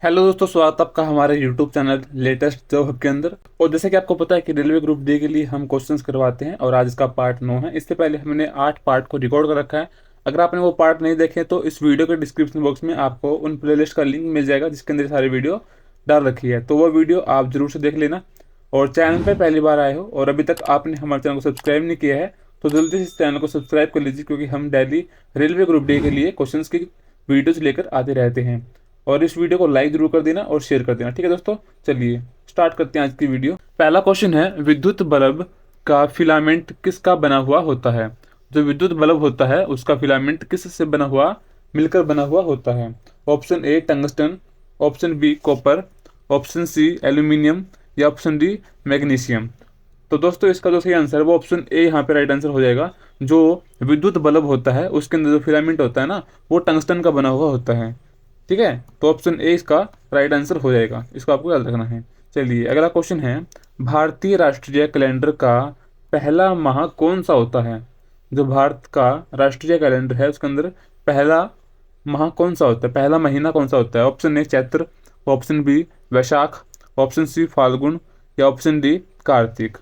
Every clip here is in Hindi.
हेलो दोस्तों, स्वागत है आपका हमारे YouTube channel latest job hub के अंदर। और जैसे कि आपको पता है कि रेलवे ग्रुप डी के लिए हम क्वेश्चंस करवाते हैं और आज इसका पार्ट 9 है। इससे पहले हमने 8 पार्ट को रिकॉर्ड कर रखा है। अगर आपने वो पार्ट नहीं देखे तो इस वीडियो के डिस्क्रिप्शन बॉक्स में आपको उन प्लेलिस्ट का लिंक मिल जाएगा जिसके अंदर सारी वीडियो डाल रखी है, तो वो वीडियो आप जरूर से देख लेना। और चैनल पर पहली बार आए हो और अभी तक आपने हमारे चैनल को सब्सक्राइब नहीं किया है तो जल्दी से इस चैनल को सब्सक्राइब कर लीजिए, क्योंकि हम डेली रेलवे ग्रुप डी के लिए क्वेश्चंस की वीडियोज लेकर आते रहते हैं। और इस वीडियो को लाइक जरूर कर देना और शेयर कर देना, ठीक है दोस्तों। चलिए स्टार्ट करते हैं आज की वीडियो। पहला क्वेश्चन है, विद्युत बल्ब का फिलामेंट किसका बना हुआ होता है? जो विद्युत बल्ब होता है उसका फिलामेंट किस से बना हुआ, मिलकर बना हुआ होता है? Option A tungsten, option B copper, option C aluminium या ऑप्शन डी मैग्नीशियम। तो दोस्तों इसका जो सही आंसर है वो ऑप्शन ए यहाँ पे राइट आंसर हो जाएगा। जो विद्युत बल्ब होता है उसके अंदर जो फिलामेंट होता है ना, वो टंगस्टन का बना हुआ होता है, ठीक है। तो ऑप्शन ए इसका राइट आंसर हो जाएगा, इसको आपको याद रखना है। चलिए अगला क्वेश्चन है, भारतीय राष्ट्रीय कैलेंडर का पहला माह कौन सा होता है? जो भारत का राष्ट्रीय कैलेंडर है उसके अंदर पहला माह कौन सा होता है, पहला महीना कौन सा होता है? Option A Chaitra, option B Vaishakh, option C Phalgun या ऑप्शन डी कार्तिक।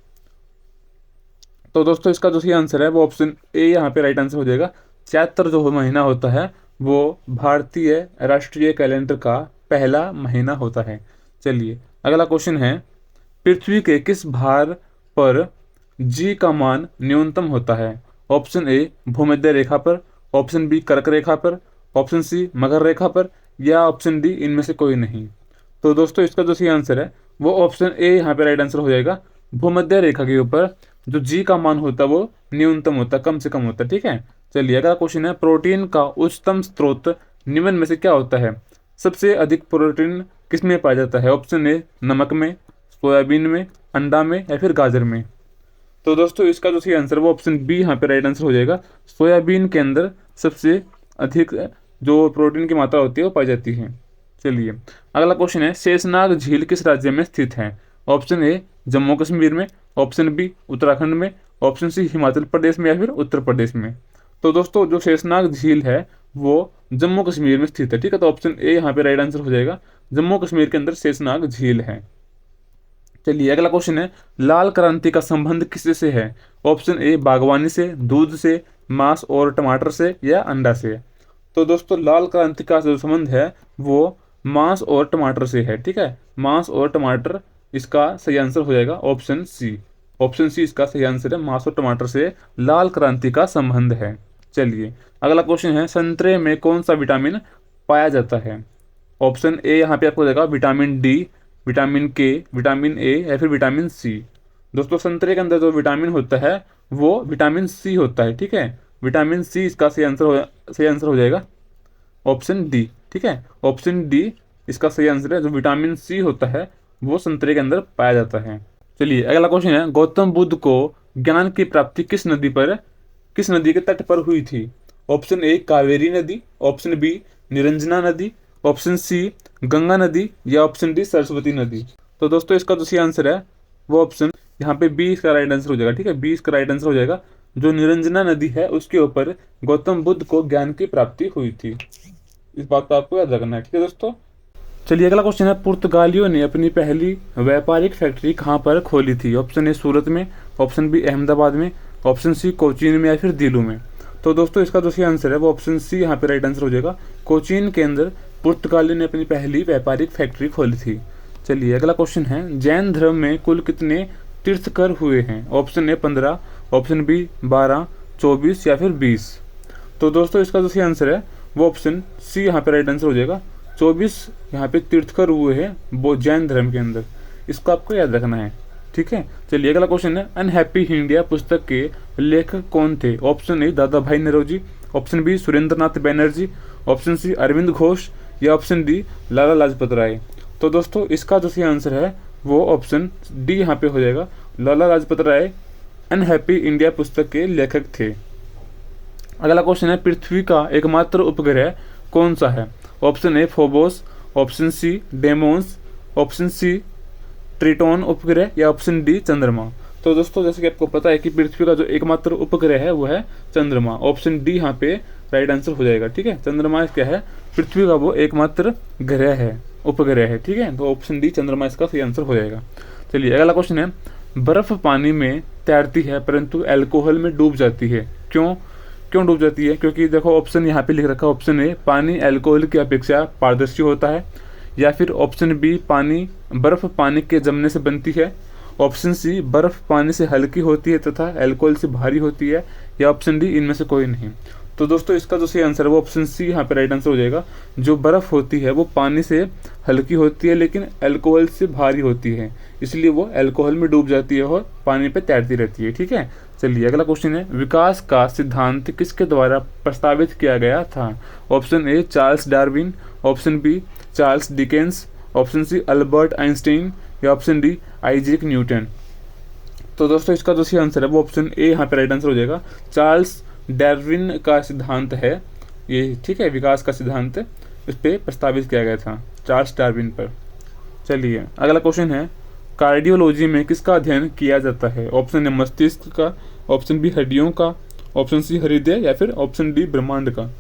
तो दोस्तों इसका जो सही आंसर है वो ऑप्शन ए यहाँ पे राइट आंसर हो जाएगा। चैत्र जो महीना होता है वो भारतीय राष्ट्रीय कैलेंडर का पहला महीना होता है। चलिए अगला क्वेश्चन है, पृथ्वी के किस भार पर जी का मान न्यूनतम होता है? ऑप्शन ए भूमध्य रेखा पर, ऑप्शन बी कर्क रेखा पर, ऑप्शन सी मकर रेखा पर या ऑप्शन डी इनमें से कोई नहीं। तो दोस्तों इसका जो सही आंसर है वो ऑप्शन ए यहाँ पे राइट आंसर हो जाएगा। भूमध्य रेखा के ऊपर जो जी का मान होता है वो न्यूनतम होता है, कम से कम होता है, ठीक है। चलिए अगला क्वेश्चन है, प्रोटीन का उच्चतम स्रोत निम्न में से क्या होता है? सबसे अधिक प्रोटीन किस में पाया जाता है? ऑप्शन ए नमक में, सोयाबीन में, अंडा में या फिर गाजर में। तो दोस्तों इसका जो सही आंसर है वो ऑप्शन बी यहाँ पे राइट आंसर हो जाएगा। सोयाबीन के अंदर सबसे अधिक जो प्रोटीन की मात्रा होती है वो पाई जाती है। चलिए अगला क्वेश्चन है, शेषनाग झील किस राज्य में स्थित है? ऑप्शन ए जम्मू कश्मीर में, ऑप्शन बी उत्तराखंड में, ऑप्शन सी हिमाचल प्रदेश में या फिर उत्तर प्रदेश में। तो दोस्तों जो शेषनाग झील है वो जम्मू कश्मीर में स्थित है, ठीक है। तो ऑप्शन ए यहाँ पे राइट आंसर हो जाएगा। जम्मू कश्मीर के अंदर शेषनाग झील है। चलिए अगला क्वेश्चन है, लाल क्रांति का संबंध किससे से है? ऑप्शन ए बागवानी से, दूध से, मांस और टमाटर से या अंडा से। तो दोस्तों लाल क्रांति का जो संबंध है वो मांस और टमाटर से है, ठीक है। मांस और टमाटर इसका सही आंसर हो जाएगा ऑप्शन सी। ऑप्शन सी इसका सही आंसर है, मांस और टमाटर से लाल क्रांति का संबंध है। चलिए अगला क्वेश्चन है, संतरे में कौन सा विटामिन पाया जाता है? ऑप्शन ए यहाँ पे आपको देगा विटामिन डी, विटामिन के, विटामिन ए या फिर विटामिन सी। दोस्तों संतरे के अंदर जो विटामिन होता है वो विटामिन सी होता है, ठीक है। विटामिन सी इसका सही आंसर हो जाएगा ऑप्शन डी, ठीक है। ऑप्शन डी इसका सही आंसर है। जो विटामिन सी होता है वो संतरे के अंदर पाया जाता है। चलिए अगला क्वेश्चन है, गौतम बुद्ध को ज्ञान की प्राप्ति किस नदी के तट पर हुई थी? ऑप्शन ए कावेरी नदी, ऑप्शन बी निरंजना नदी, ऑप्शन सी गंगा नदी या ऑप्शन डी सरस्वती नदी। तो दोस्तों इसका जो सही आंसर है वो ऑप्शन यहाँ पे बी इसका राइट आंसर हो जाएगा, ठीक है। बी इसका राइट आंसर हो जाएगा। जो निरंजना नदी है उसके ऊपर गौतम बुद्ध को ज्ञान की प्राप्ति हुई थी। इस बात को आपको याद रखना है, ठीक है दोस्तों। चलिए अगला क्वेश्चन है, पुर्तगालियों ने अपनी पहली व्यापारिक फैक्ट्री कहाँ पर खोली थी? ऑप्शन ए सूरत में, ऑप्शन बी अहमदाबाद में, ऑप्शन सी कोचीन में या फिर दिल्ली में। तो दोस्तों इसका जो सही आंसर है वो ऑप्शन सी यहाँ पे राइट आंसर हो जाएगा। कोचीन के अंदर पुर्तगालियों ने अपनी पहली व्यापारिक फैक्ट्री खोली थी। चलिए अगला क्वेश्चन है, जैन धर्म में कुल कितने तीर्थकर हुए हैं? ऑप्शन ए 15, ऑप्शन बी 12, 24 या फिर 20। तो दोस्तों इसका जो सही आंसर है वो ऑप्शन सी यहाँ पे राइट आंसर हो जाएगा। 24 यहाँ पे तीर्थकर हुए हैं वो जैन धर्म के अंदर, इसको आपको याद रखना है, ठीक है। चलिए अगला क्वेश्चन है, अनहैप्पी इंडिया पुस्तक के लेखक कौन थे? ऑप्शन ए दादा भाई नौरोजी, ऑप्शन बी सुरेंद्र नाथ बैनर्जी, ऑप्शन सी अरविंद घोष या ऑप्शन डी लाला लाजपत राय। तो दोस्तों इसका जो सही आंसर है वो ऑप्शन डी यहाँ पे हो जाएगा। लाला लाजपत राय अनहैप्पी इंडिया पुस्तक के लेखक थे। अगला क्वेश्चन है, पृथ्वी का एकमात्र उपग्रह कौन सा है? Option A Phobos, option C Deimos, option C Triton उपग्रह या ऑप्शन डी चंद्रमा। तो दोस्तों जैसे कि आपको पता है कि पृथ्वी का जो एकमात्र उपग्रह है वो है चंद्रमा। ऑप्शन डी यहाँ पे राइट आंसर हो जाएगा, ठीक है। चंद्रमा क्या है? पृथ्वी का वो एकमात्र ग्रह है। उपग्रह है। ठीक है, तो ऑप्शन डी चंद्रमा इसका सही आंसर हो जाएगा। चलिए अगला क्वेश्चन है, बर्फ पानी में तैरती है परंतु अल्कोहल में डूब जाती है, क्यों? क्यों डूब जाती है? क्योंकि देखो ऑप्शन यहाँ पे लिख रखा है, ऑप्शन ए पानी अल्कोहल की अपेक्षा पारदर्शी होता है, या फिर ऑप्शन बी पानी बर्फ पानी के जमने से बनती है, ऑप्शन सी बर्फ पानी से हल्की होती है तथा अल्कोहल से भारी होती है, या ऑप्शन डी इनमें से कोई नहीं। तो दोस्तों इसका जो सही आंसर है वो ऑप्शन सी यहाँ पे राइट आंसर हो जाएगा। जो बर्फ होती है वो पानी से हल्की होती है लेकिन अल्कोहल से भारी होती है, इसलिए वो अल्कोहल में डूब जाती है और पानी पे तैरती रहती है। ठीक है, चलिए अगला क्वेश्चन है, विकास का सिद्धांत किसके द्वारा प्रस्तावित किया गया था? Option A Charles Darwin, option B Charles Dickens, option C Albert Einstein, या ऑप्शन डी आइजैक न्यूटन। तो दोस्तों इसका जो सही आंसर है वो ऑप्शन ए यहाँ पे राइट आंसर हो जाएगा। चार्ल्स डार्विन का सिद्धांत है ये। ठीक है, विकास का सिद्धांत इस पे प्रस्तावित किया गया था चार्ल्स डार्विन पर। चलिए अगला क्वेश्चन है, कार्डियोलॉजी में किसका अध्ययन किया जाता है? ऑप्शन ए मस्तिष्क का, ऑप्शन बी हड्डियों का, ऑप्शन सी हृदय, या फिर ऑप्शन डी ब्रह्मांड का।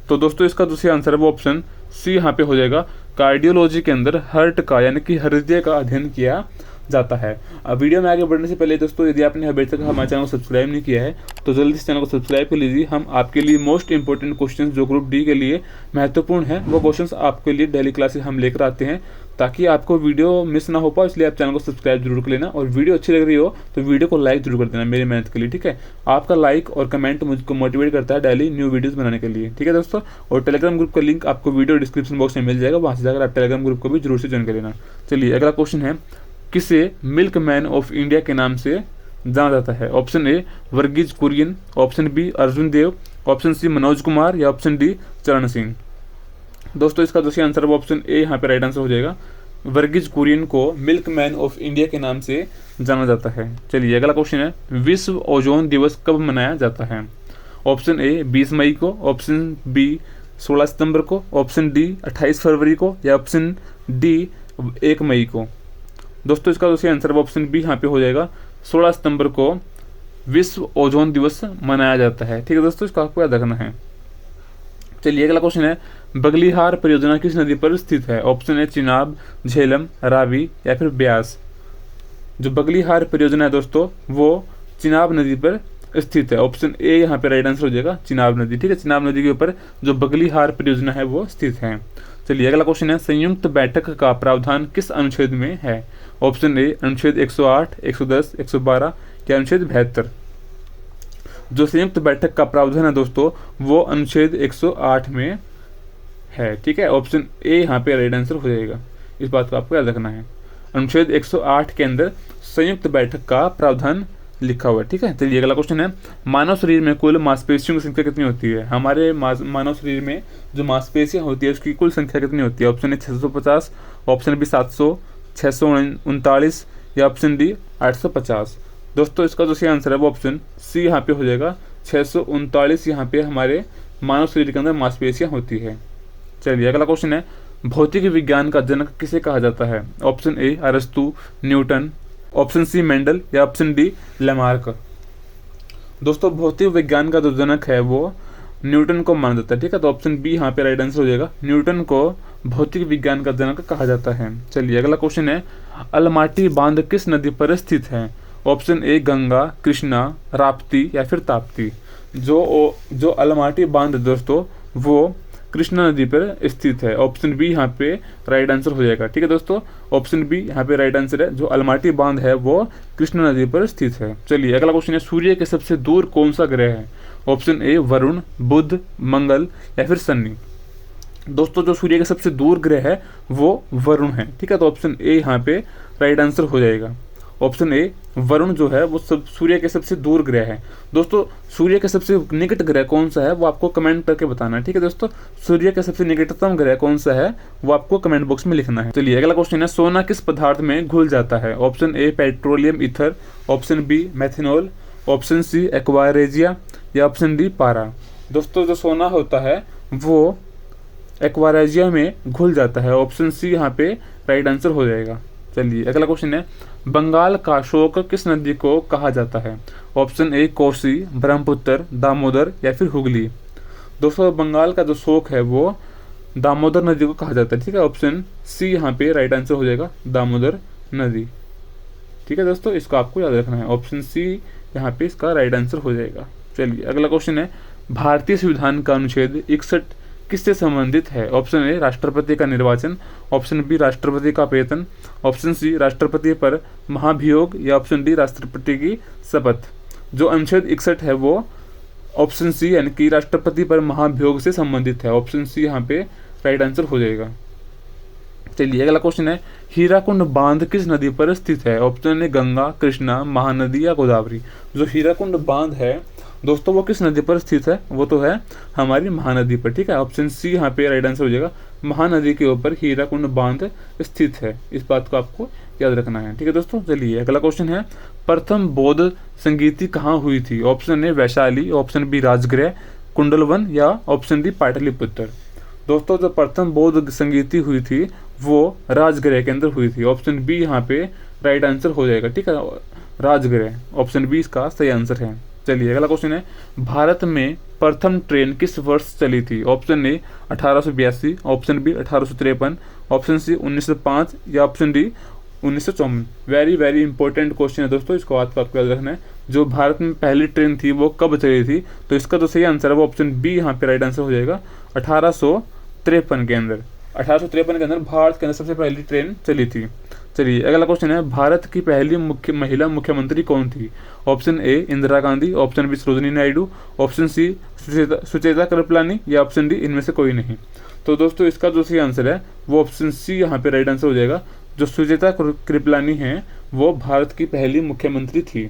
तो दोस्तों इसका जो सही आंसर है वो ऑप्शन सी यहाँ पे हो जाएगा। कार्डियोलॉजी के अंदर हार्ट का यानी कि हृदय का अध्ययन किया जाता है। अब वीडियो में आगे बढ़ने से पहले दोस्तों, यदि आपने अभी तक हमारे चैनल को सब्सक्राइब नहीं किया है तो जल्दी से चैनल को सब्सक्राइब कर लीजिए। हम आपके लिए मोस्ट इंपॉर्टेंट क्वेश्चंस जो ग्रुप डी के लिए महत्वपूर्ण है वो क्वेश्चंस आपके लिए डेली क्लासेस हम लेकर आते हैं, ताकि आपको वीडियो मिस ना हो पाए। इसलिए आप चैनल को सब्सक्राइब जरूर कर लेना, और वीडियो अच्छी लग रही हो तो वीडियो को लाइक जरूर कर देना मेरी मेहनत के लिए। ठीक है, आपका लाइक और कमेंट मुझको मोटिवेट करता है डेली न्यू वीडियोस बनाने के लिए। ठीक है दोस्तों, और टेलीग्राम ग्रुप का लिंक आपको वीडियो डिस्क्रिप्शन बॉक्स में मिल जाएगा, वहाँ से जाकर आप टेलीग्राम ग्रुप को भी जरूर से ज्वाइन कर लेना। चलिए अगला क्वेश्चन है, किसे मिल्क मैन ऑफ इंडिया के नाम से जाना जाता है? Option A Verghese Kurien, option B Arjun Dev, option C Manoj Kumar, या ऑप्शन डी चरण सिंह। दोस्तों इसका जो सही आंसर है ऑप्शन ए यहाँ पे राइट आंसर हो जाएगा। वर्गीज कुरियन को मिल्क मैन ऑफ इंडिया के नाम से जाना जाता है। चलिए अगला क्वेश्चन है, विश्व ओजोन दिवस कब मनाया जाता है? ऑप्शन ए 20 मई को, ऑप्शन बी 16 सितंबर को, ऑप्शन डी 28 फरवरी को, या ऑप्शन डी 1 मई को। दोस्तों इसका जो सही आंसर है ऑप्शन बी यहाँ पे हो जाएगा। 16 सितंबर को विश्व ओजोन दिवस मनाया जाता है। ठीक है दोस्तों, इसको आपको याद रखना है। चलिए अगला क्वेश्चन है, बगलिहार परियोजना किस नदी पर स्थित है? ऑप्शन ए चिनाब, झेलम, रावी, या फिर ब्यास। जो बगलिहार परियोजना है दोस्तों वो चिनाब नदी पर स्थित है। ऑप्शन ए यहाँ पे राइट आंसर हो जाएगा, चिनाब नदी। ठीक है, चिनाब नदी के ऊपर जो बगलिहार परियोजना है वो स्थित है। चलिए अगला क्वेश्चन है, संयुक्त बैठक का प्रावधान किस अनुच्छेद में है? ऑप्शन ए अनुच्छेद 108, 110, 112, या अनुच्छेद 72। जो संयुक्त बैठक का प्रावधान है दोस्तों वो अनुच्छेद 108 में है। ठीक है, ऑप्शन ए यहाँ पे राइट आंसर हो जाएगा, इस बात को आपको याद रखना है। अनुच्छेद 108 के अंदर संयुक्त बैठक का प्रावधान लिखा हुआ है। ठीक है, चलिए अगला क्वेश्चन है, मानव शरीर में कुल मांसपेशियों की संख्या कितनी होती है? हमारे मानव शरीर में जो मांसपेशियां होती है उसकी कुल संख्या कितनी होती है? ऑप्शन ए 650, ऑप्शन बी 700, 639, या ऑप्शन डी 850। दोस्तों इसका जो सही आंसर है वो ऑप्शन सी यहाँ पे हो जाएगा, 639 यहाँ पे हमारे मानव शरीर के अंदर मांसपेशियां होती है। चलिए अगला क्वेश्चन है, भौतिक विज्ञान का जनक किसे कहा जाता है? ऑप्शन ए अरस्तु, न्यूटन, ऑप्शन सी मेंडल, या ऑप्शन डी लैमार्क। दोस्तों भौतिक विज्ञान का जो जनक है वो न्यूटन को माना जाता है। ठीक है, तो ऑप्शन बी यहाँ पे राइट आंसर हो जाएगा, न्यूटन को भौतिक विज्ञान का जनक कहा जाता है। चलिए अगला क्वेश्चन है, अलमाटी बांध किस नदी पर स्थित है? ऑप्शन ए गंगा, कृष्णा, राप्ती, या फिर ताप्ती। जो अलमाटी बांध दोस्तों वो कृष्णा नदी पर स्थित है। ऑप्शन बी यहाँ पे राइट आंसर हो जाएगा। ठीक है दोस्तों, ऑप्शन बी यहाँ पे राइट आंसर है। जो अलमाटी बांध है वो कृष्णा नदी पर स्थित है। चलिए अगला क्वेश्चन है, सूर्य के सबसे दूर कौन सा ग्रह है? ऑप्शन ए वरुण, बुध, मंगल, या फिर शनि। दोस्तों जो सूर्य के सबसे दूर ग्रह है वो वरुण है। ठीक है, तो ऑप्शन ए यहाँ पे राइट आंसर हो जाएगा। ऑप्शन ए वरुण जो है वो सूर्य के सबसे दूर ग्रह है। दोस्तों सूर्य के सबसे निकट ग्रह कौन सा है वो आपको कमेंट करके बताना है। ठीक है दोस्तों, सूर्य के सबसे निकटतम ग्रह कौन सा है वो आपको कमेंट बॉक्स में लिखना है। चलिए अगला क्वेश्चन है, सोना किस पदार्थ में घुल जाता है? Option A petroleum ether, option B methanol, option C aqua regia, या ऑप्शन डी पारा। दोस्तों जो सोना होता है वो एक्वारेजिया में घुल जाता है। ऑप्शन सी यहाँ पे राइट आंसर हो जाएगा। चलिए अगला क्वेश्चन है, बंगाल का शोक किस नदी को कहा जाता है? ऑप्शन ए कोसी, ब्रह्मपुत्र, दामोदर, या फिर हुगली। दोस्तों बंगाल का जो शोक है वो दामोदर नदी को कहा जाता है। ठीक है, ऑप्शन सी यहाँ पे राइट आंसर हो जाएगा, दामोदर नदी। ठीक है दोस्तों, इसको आपको याद रखना है, ऑप्शन सी यहाँ पे इसका राइट आंसर हो जाएगा। चलिए अगला क्वेश्चन है, भारतीय संविधान का अनुच्छेद 61 किससे संबंधित है? ऑप्शन ए राष्ट्रपति का निर्वाचन, ऑप्शन बी राष्ट्रपति का वेतन, ऑप्शन सी राष्ट्रपति पर महाभियोग, या ऑप्शन डी राष्ट्रपति की शपथ। जो अनुच्छेद 61 है वो ऑप्शन सी यानी कि राष्ट्रपति पर महाभियोग से संबंधित है। ऑप्शन सी यहाँ पे राइट आंसर हो जाएगा। चलिए अगला क्वेश्चन है, हीराकुंड बांध किस नदी पर स्थित है? ऑप्शन है गंगा, कृष्णा, महानदी या गोदावरी। जो हीराकुंड बांध है दोस्तों वो किस नदी पर स्थित है? वो तो है हमारी महानदी पर। ठीक है, ऑप्शन सी यहाँ पे राइट आंसर हो जाएगा, महानदी के ऊपर हीराकुंड बांध स्थित है। इस बात को आपको याद रखना है। ठीक है दोस्तों, चलिए अगला क्वेश्चन है, प्रथम बौद्ध संगीति कहाँ हुई थी? Option A Vaishali, option B Rajgriha, Kundalvan, या ऑप्शन डी पाटलिपुत्र। दोस्तों जो प्रथम बौद्ध संगीति हुई थी वो राजगृह के अंदर हुई थी। ऑप्शन बी यहाँ पे राइट आंसर हो जाएगा। ठीक है, राजगृह, ऑप्शन बी इसका सही आंसर है। चलिए अगला क्वेश्चन है, भारत में प्रथम ट्रेन किस वर्ष चली थी? Option A 1882, option B 1853, option C 1905, या option D 1954। Very very important question है दोस्तों, इसको आपको याद रखना है। जो भारत में पहली ट्रेन थी वो कब चली थी? तो इसका जो सही आंसर है वो ऑप्शन बी यहाँ पे राइट आंसर हो जाएगा, 1853 के अंदर। 1853 के अंदर भारत के अंदर सबसे पहली ट्रेन चली थी। चलिए अगला क्वेश्चन है, भारत की पहली महिला मुख्यमंत्री कौन थी? Option A Indira Gandhi, option B Sarojini Naidu, option C Sucheta Kripalani, या ऑप्शन डी इनमें से कोई नहीं। तो दोस्तों इसका जो सही आंसर है वो ऑप्शन सी यहाँ पे राइट आंसर हो जाएगा। जो सुचेता कृपलानी हैं वो भारत की पहली मुख्यमंत्री थी।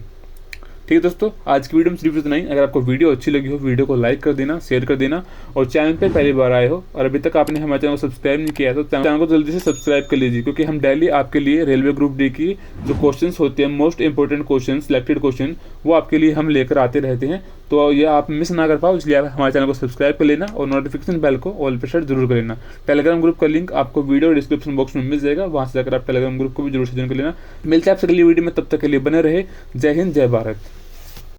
ठीक है दोस्तों, आज की वीडियो में सिर्फ इतना ही। अगर आपको वीडियो अच्छी लगी हो वीडियो को लाइक कर देना, शेयर कर देना, और चैनल पे पहली बार आए हो और अभी तक आपने हमारे चैनल को सब्सक्राइब नहीं किया है तो चैनल को जल्दी से सब्सक्राइब कर लीजिए, क्योंकि हम डेली आपके लिए रेलवे ग्रुप डी की जो क्वेश्चंस होते हैं, most important question, selected question, वो आपके लिए हम लेकर आते रहते हैं। तो ये आप मिस ना कर पाओ, इसलिए आप हमारे चैनल को सब्सक्राइब कर लेना और नोटिफिकेशन बेल को ऑल पे सेट जरूर कर लेना। टेलीग्राम ग्रुप का लिंक आपको वीडियो डिस्क्रिप्शन बॉक्स में मिल जाएगा, वहाँ से जाकर आप टेलीग्राम ग्रुप को भी जरूर से ज्वाइन कर लेना। मिलते हैं आपसे अगली वीडियो में, तब तक के लिए बने रहे। जय हिंद, जय भारत।